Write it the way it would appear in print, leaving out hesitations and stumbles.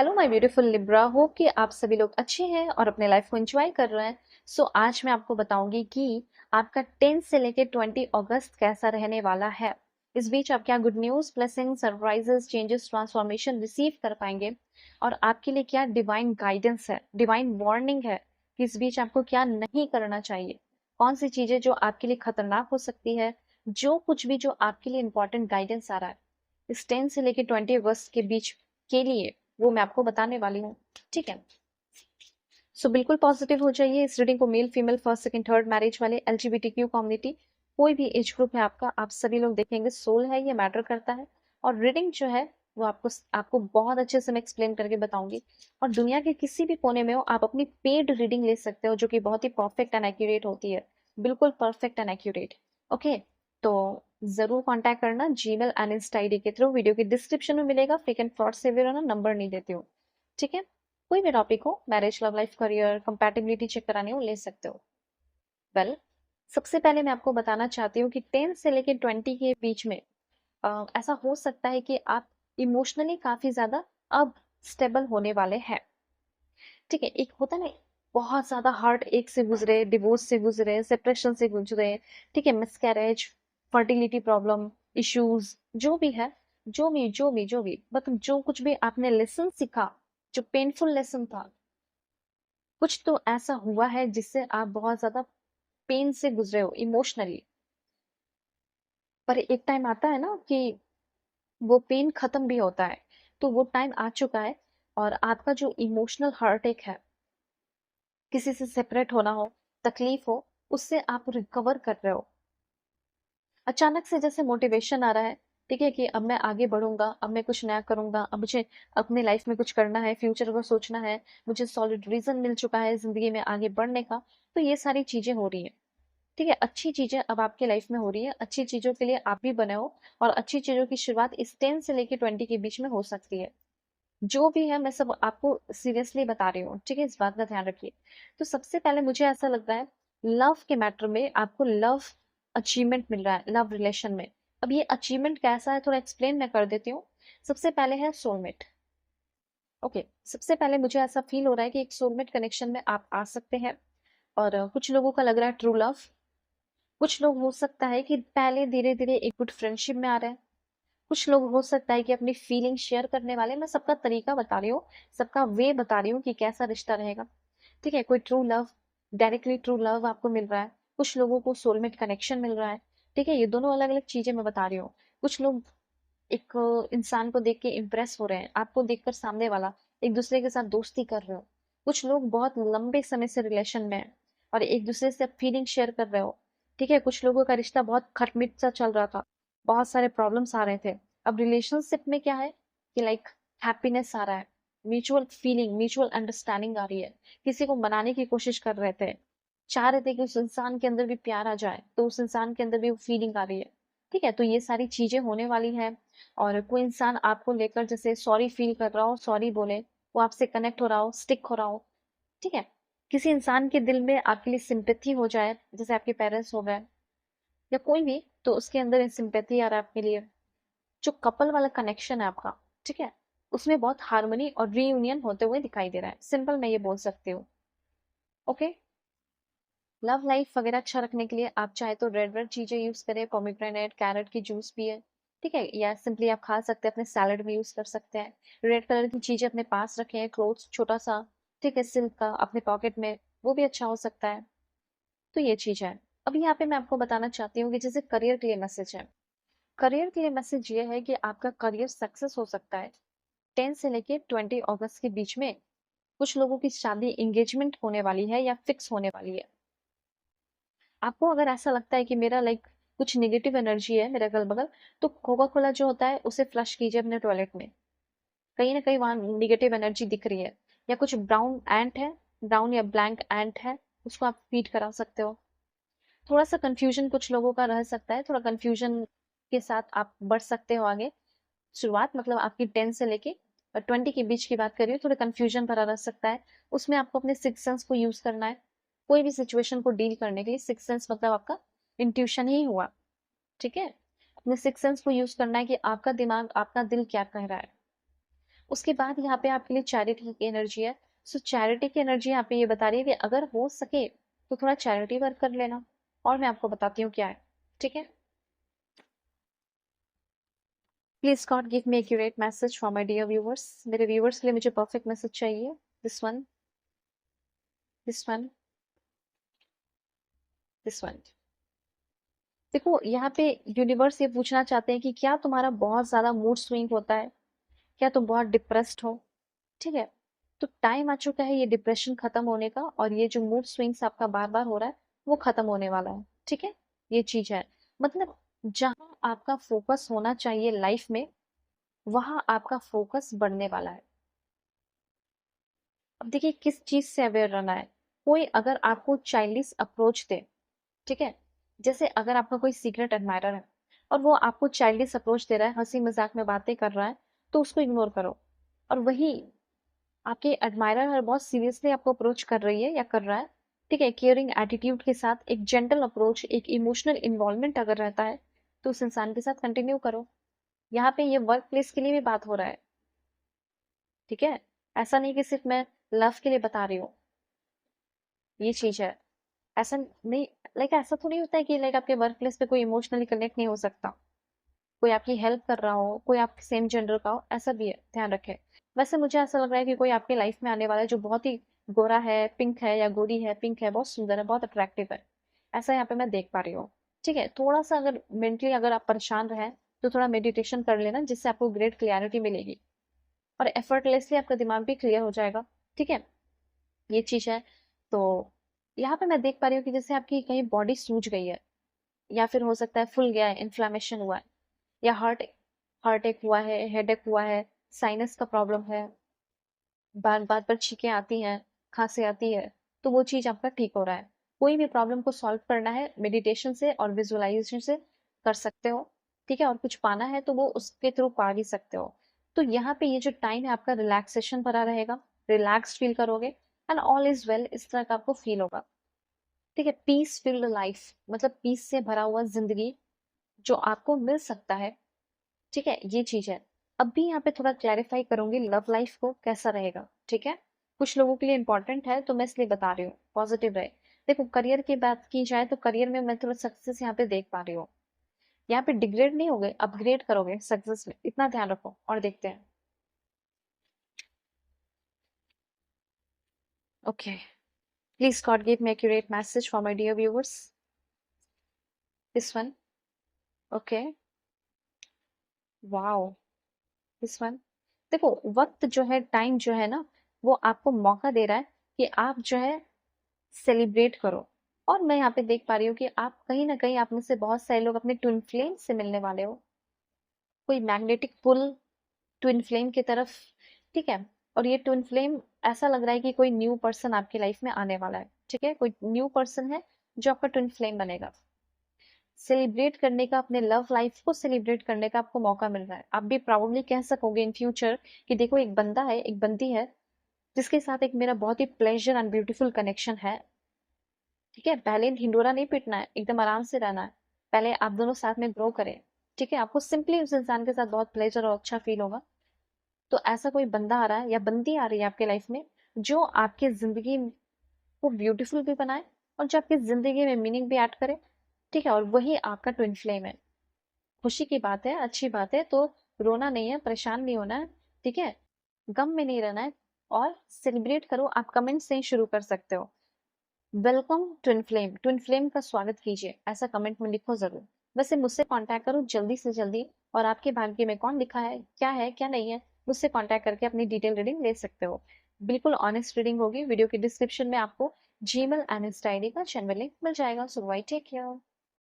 Hello my beautiful Libra, hope कि आप सभी लोग अच्छे हैं और अपने लाइफ को एंजॉय कर रहे हैं। आज मैं आपको बताऊंगी कि आपका 10 से लेके 20 अगस्त कैसा रहने वाला है। इस बीच आप क्या good news, blessing, surprises, changes, transformation receive कर पाएंगे और आपके लिए क्या डिवाइन गाइडेंस है, डिवाइन वार्निंग है कि इस बीच आपको क्या नहीं करना चाहिए, कौन सी चीजें जो आपके लिए खतरनाक हो सकती है, जो कुछ भी जो आपके लिए इंपॉर्टेंट गाइडेंस आ रहा है इस 10 से लेके 20 अगस्त के बीच के लिए, वो मैं आपको बताने वाली हूँ। ठीक है, बिल्कुल पॉजिटिव हो जाइए। इस रीडिंग को male, female, first, second, third marriage वाले, LGBTQ कम्युनिटी, कोई भी एज ग्रुप है आपका, आप सभी लोग देखेंगे। सोल है, ये मैटर करता है। और रीडिंग जो है वो आपको आपको बहुत अच्छे से मैं एक्सप्लेन करके बताऊंगी। और दुनिया के किसी भी कोने में हो, आप अपनी पेड रीडिंग ले सकते हो, जो कि बहुत ही परफेक्ट एंड एक्यूरेट होती है। बिल्कुल परफेक्ट एंड एक्यूरेट। ओके, तो जरूर कांटेक्ट करना जीमेल एंड इंस्टा आईडी के थ्रू। वीडियो की डिस्क्रिप्शन में मिलेगा। फेक एंड फ्रॉड से भी नंबर नहीं देती हूँ। ठीक है, कोई भी टॉपिक हो, marriage, love life, career, compatibility check करानी हो, ले सकते हो। वेल, सबसे पहले मैं आपको बताना चाहती हूँ कि 10 से लेके 20 के बीच में ऐसा हो सकता है कि आप इमोशनली काफी ज्यादा अब स्टेबल होने वाले हैं। ठीक है, एक होता है ना, बहुत ज्यादा हार्ट एक से गुजरे, डिवोर्स से गुजरे, सेपरेशन से गुजरे, ठीक है, मिसकैरेज, फर्टिलिटी प्रॉब्लम, इश्यूज, जो भी है, जो भी मतलब जो कुछ भी आपने लेसन सीखा, जो पेनफुल लेसन था, कुछ तो ऐसा हुआ है जिससे आप बहुत ज्यादा पेन से गुजरे हो इमोशनली। पर एक टाइम आता है ना कि वो पेन खत्म भी होता है। तो वो टाइम आ चुका है और आपका जो इमोशनल हार्ट एक है, किसी से सेपरेट होना हो, तकलीफ हो, उससे आप रिकवर कर रहे हो। अचानक से जैसे मोटिवेशन आ रहा है, ठीक है, कि अब मैं आगे बढ़ूंगा, अब मैं कुछ नया करूंगा, अब मुझे अपने लाइफ में कुछ करना है, फ्यूचर को सोचना है, मुझे सॉलिड रीजन मिल चुका है जिंदगी में आगे बढ़ने का। तो ये सारी चीजें हो रही है। ठीक है, अच्छी चीजें अब आपके लाइफ में हो रही है, अच्छी चीजों के लिए आप भी बने हो। और अच्छी चीजों की शुरुआत इस 10 से लेके 20 के बीच में हो सकती है। जो भी है मैं सब आपको सीरियसली बता रही हूँ, ठीक है, इस बात का ध्यान रखिए। तो सबसे पहले मुझे ऐसा लगता है, लव के मैटर में आपको लव अचीवमेंट मिल रहा है लव रिलेशन में। अब ये अचीवमेंट कैसा है थोड़ा एक्सप्लेन मैं कर देती हूँ। सबसे पहले है सोलमेट। ओके, सबसे पहले मुझे ऐसा फील हो रहा है कि एक सोलमेट कनेक्शन में आप आ सकते हैं। और कुछ लोगों का लग रहा है ट्रू लव। कुछ लोग हो सकता है कि पहले धीरे धीरे एक गुड फ्रेंडशिप में आ रहे हैं। कुछ लोग हो सकता है कि अपनी फीलिंग शेयर करने वाले, मैं सबका तरीका बता रही हूँ, सबका वे बता रही हूँ कि कैसा रिश्ता रहेगा। ठीक है, कोई true love, directly true love आपको मिल रहा है। कुछ लोगों को सोलमेट कनेक्शन मिल रहा है। ठीक है, ये दोनों अलग अलग चीजें मैं बता रही हूँ। कुछ लोग एक इंसान को देख के इम्प्रेस हो रहे हैं, आपको देखकर सामने वाला, एक दूसरे के साथ दोस्ती कर रहे हो। कुछ लोग बहुत लंबे समय से रिलेशन में है और एक दूसरे से फीलिंग शेयर कर रहे हो। ठीक है, कुछ लोगों का रिश्ता बहुत खटमिट सा चल रहा था, बहुत सारे प्रॉब्लम्स आ रहे थे। अब रिलेशनशिप में क्या है कि लाइक हैप्पीनेस आ रहा है, म्यूचुअल फीलिंग, म्यूचुअल अंडरस्टैंडिंग आ रही है। किसी को मनाने की कोशिश कर रहे थे, चाह रहे थे कि उस इंसान के अंदर भी प्यार आ जाए, तो उस इंसान के अंदर भी वो फीलिंग आ रही है। ठीक है, तो ये सारी चीजें होने वाली हैं। और कोई इंसान आपको लेकर जैसे सॉरी फील कर रहा हो, सॉरी बोले, वो आपसे कनेक्ट हो रहा हो, स्टिक हो रहा हो। ठीक है, किसी इंसान के दिल में आपके लिए सिंपैथी हो जाए, जैसे आपके पेरेंट्स हो गए या कोई भी, तो उसके अंदर सिंपैथी आ रहा है आपके लिए। जो कपल वाला कनेक्शन है आपका, ठीक है, उसमें बहुत हार्मनी और रीयूनियन होते हुए दिखाई दे रहा है। सिंपल मैं ये बोल सकती हूँ। ओके, लव लाइफ वगैरह अच्छा रखने के लिए आप चाहे तो रेड रेड चीजें यूज करें, पोमीग्रेनेट, कैरेट की जूस पिए। ठीक है, या सिंपली आप खा सकते हैं, अपने सैलड में यूज कर सकते हैं। रेड कलर की चीजें अपने पास रखें, क्लोथ्स छोटा सा, ठीक है, सिल्क का अपने पॉकेट में, वो भी अच्छा हो सकता है। तो ये चीज है। अब यहाँ पे मैं आपको बताना चाहती हूँ कि जैसे करियर के लिए मैसेज है। करियर के लिए मैसेज ये है कि आपका करियर सक्सेस हो सकता है 10 से लेके 20 अगस्त के बीच में। कुछ लोगों की शादी एंगेजमेंट होने वाली है या फिक्स होने वाली है। आपको अगर ऐसा लगता है कि मेरा लाइक कुछ नेगेटिव एनर्जी है मेरे अगल बगल, तो कोका कोला जो होता है उसे फ्लश कीजिए अपने टॉयलेट में। कहीं ना कहीं वहां निगेटिव एनर्जी दिख रही है। या कुछ ब्राउन एंट है, ब्राउन या ब्लैंक एंट है, उसको आप फीड करा सकते हो। थोड़ा सा कंफ्यूजन कुछ लोगों का रह सकता है, थोड़ा कंफ्यूजन के साथ आप बढ़ सकते हो आगे। शुरुआत मतलब आपकी 10 से लेके 20 के बीच की बात करिए, थोड़ा कंफ्यूजन भरा रह सकता है। उसमें आपको अपने सिक्स सेंस को यूज करना है। कोई भी सिचुएशन को डील करने के लिए सिक्स सेंस मतलब आपका इंट्यूशन ही हुआ। ठीक है, अपने सिक्स सेंस को यूज करना है कि आपका दिमाग, आपका दिल क्या कह रहा है। उसके बाद यहाँ पे आपके लिए चैरिटी की एनर्जी है। सो चैरिटी की एनर्जी यहाँ पे ये बता रही है कि अगर हो सके तो थोड़ा चैरिटी वर्क कर लेना। और मैं आपको बताती हूँ क्या है, ठीक है। Please god give me accurate message for my dear viewers. मेरे व्यूअर्स के लिए मुझे परफेक्ट मैसेज चाहिए। This one, this one, this one. देखो यहाँ पे यूनिवर्स ये पूछना चाहते हैं कि क्या तुम्हारा बहुत ज्यादा मूड स्विंग होता है, क्या तुम बहुत डिप्रेस्ड हो, ठीक है। तो टाइम आ चुका है ये डिप्रेशन खत्म होने का, और ये जो मूड स्विंग्स आपका बार बार हो रहा है वो खत्म होने वाला है, ठीक है। ये चीज है, मतलब जहां आपका फोकस होना चाहिए लाइफ में, वहां आपका फोकस बढ़ने वाला है। अब देखिए किस चीज से अवेयर रहना है। कोई अगर आपको चाइल्डिश अप्रोच दे, ठीक है, जैसे अगर आपका कोई सीक्रेट एडमायरर है और वो आपको चाइल्डिश अप्रोच दे रहा है, हंसी मजाक में बातें कर रहा है, तो उसको इग्नोर करो। और वही आपके एडमायरर है, बहुत सीरियसली आपको अप्रोच कर रही है या कर रहा है, ठीक है, केयरिंग एटीट्यूड के साथ, एक जेंटल अप्रोच, एक इमोशनल इन्वॉल्वमेंट अगर रहता है, तो उस इंसान के साथ कंटिन्यू करो। यहाँ पे ये वर्क प्लेस के लिए भी बात हो रहा है, ठीक है। ऐसा नहीं कि सिर्फ मैं लव के लिए बता रही हूँ, ये चीज है। ऐसा नहीं, लाइक ऐसा थोड़ी होता है कि लाइक आपके वर्क प्लेस पे कोई इमोशनली कनेक्ट नहीं हो सकता, कोई आपकी हेल्प कर रहा हो, कोई आपके सेम जेंडर का हो, ऐसा भी है, ध्यान रखें। वैसे मुझे ऐसा लग रहा है कि कोई आपके लाइफ में आने वाला है जो बहुत ही गोरा है, पिंक है, या गोरी है, पिंक है, बहुत सुंदर है, बहुत अट्रैक्टिव है, ऐसा यहाँ पे मैं देख पा रही हूँ, ठीक है। थोड़ा सा अगर मेंटली अगर आप परेशान रहे तो थोड़ा मेडिटेशन कर लेना, जिससे आपको ग्रेट क्लियरिटी मिलेगी और एफर्टलेसली आपका दिमाग भी क्लियर हो जाएगा, ठीक है। ये चीज है। तो यहाँ पे मैं देख पा रही हूँ कि जैसे आपकी कहीं बॉडी सूज गई है, या फिर हो सकता है फूल गया है, इन्फ्लामेशन हुआ है, या हार्ट हार्ट अटैक हुआ है, हेडेक हुआ है, साइनस का प्रॉब्लम है, बार बार पर छींकें आती हैं, खांसी आती है, तो वो चीज आपका ठीक हो रहा है। कोई भी प्रॉब्लम को सॉल्व करना है मेडिटेशन से और विजुअलाइजेशन से कर सकते हो, ठीक है। और कुछ पाना है तो वो उसके थ्रू पा भी सकते हो। तो यहाँ पे ये जो टाइम है आपका रिलैक्सेशन भरा रहेगा, रिलैक्स फील करोगे, एंड ऑल इज वेल, इस तरह का आपको फील होगा, ठीक है। पीस फिल्ड लाइफ, मतलब पीस से भरा हुआ जिंदगी जो आपको मिल सकता है, ठीक है, ये चीज है। अब भी यहाँ पे थोड़ा क्लैरिफाई करूंगी लव लाइफ को कैसा रहेगा, ठीक है। कुछ लोगों के लिए इंपॉर्टेंट है तो मैं इसलिए बता रही हूँ, पॉजिटिव रहे। देखो करियर की बात की जाए तो करियर में मैं थोड़ा सक्सेस यहाँ पे देख पा रही हूँ। यहाँ पे डिग्रेड नहीं होगे, अपग्रेड करोगे सक्सेस में, इतना ध्यान रखो। और देखते हैं, okay. Please god give me accurate message for my dear viewers. This one, okay, wow, this one. देखो वक्त जो है, टाइम जो है ना, वो आपको मौका दे रहा है कि आप जो है सेलिब्रेट करो। और मैं यहाँ पे देख पा रही हूँ कि आप कहीं ना कहीं, आप में से बहुत सारे लोग अपने ट्विन फ्लेम से मिलने वाले हो। कोई मैग्नेटिक पुल ट्विन फ्लेम की तरफ, ठीक है। और ये ट्विन फ्लेम, ऐसा लग रहा है कि कोई न्यू पर्सन आपकी लाइफ में आने वाला है, ठीक है। कोई न्यू पर्सन है जो आपका ट्विन फ्लेम बनेगा। सेलिब्रेट करने का, अपने लव लाइफ को सेलिब्रेट करने का आपको मौका मिल रहा है। आप भी प्राउडली कह सकोगे इन फ्यूचर कि देखो एक बंदा है, एक बंदी है, जिसके साथ एक मेरा बहुत ही प्लेजर एंड ब्यूटीफुल कनेक्शन है, ठीक है। पहले ढिंडोरा नहीं पीटना है, एकदम आराम से रहना है। पहले आप दोनों साथ में ग्रो करें, ठीक है। आपको सिंपली उस इंसान के साथ बहुत प्लेजर और अच्छा फील होगा। तो ऐसा कोई बंदा आ रहा है या बंदी आ रही है आपके लाइफ में, जो आपके जिंदगी को ब्यूटीफुल भी बनाए और जो आपकी जिंदगी में मीनिंग भी ऐड करे, ठीक है। और वही आपका ट्विन फ्लेम है। खुशी की बात है, अच्छी बात है। तो रोना नहीं है, परेशान नहीं होना है, ठीक है। गम में नहीं रहना है, और सेलिब्रेट करो। आप कमेंट से ही शुरू कर सकते हो, welcome twin flame, twin flame का स्वागत कीजिए, ऐसा कमेंट में लिखो जरूर। वैसे मुझसे कांटेक्ट करो जल्दी से जल्दी, और आपके भाग्य में कौन लिखा है क्या नहीं है, मुझसे कांटेक्ट करके अपनी डिटेल रीडिंग ले सकते हो। बिल्कुल ऑनेस्ट रीडिंग होगी। वीडियो के डिस्क्रिप्शन में आपको जीमेल एंड इंस्टा आईडी का चैनल लिंक मिल जाएगा। सो बाय, टेक केयर।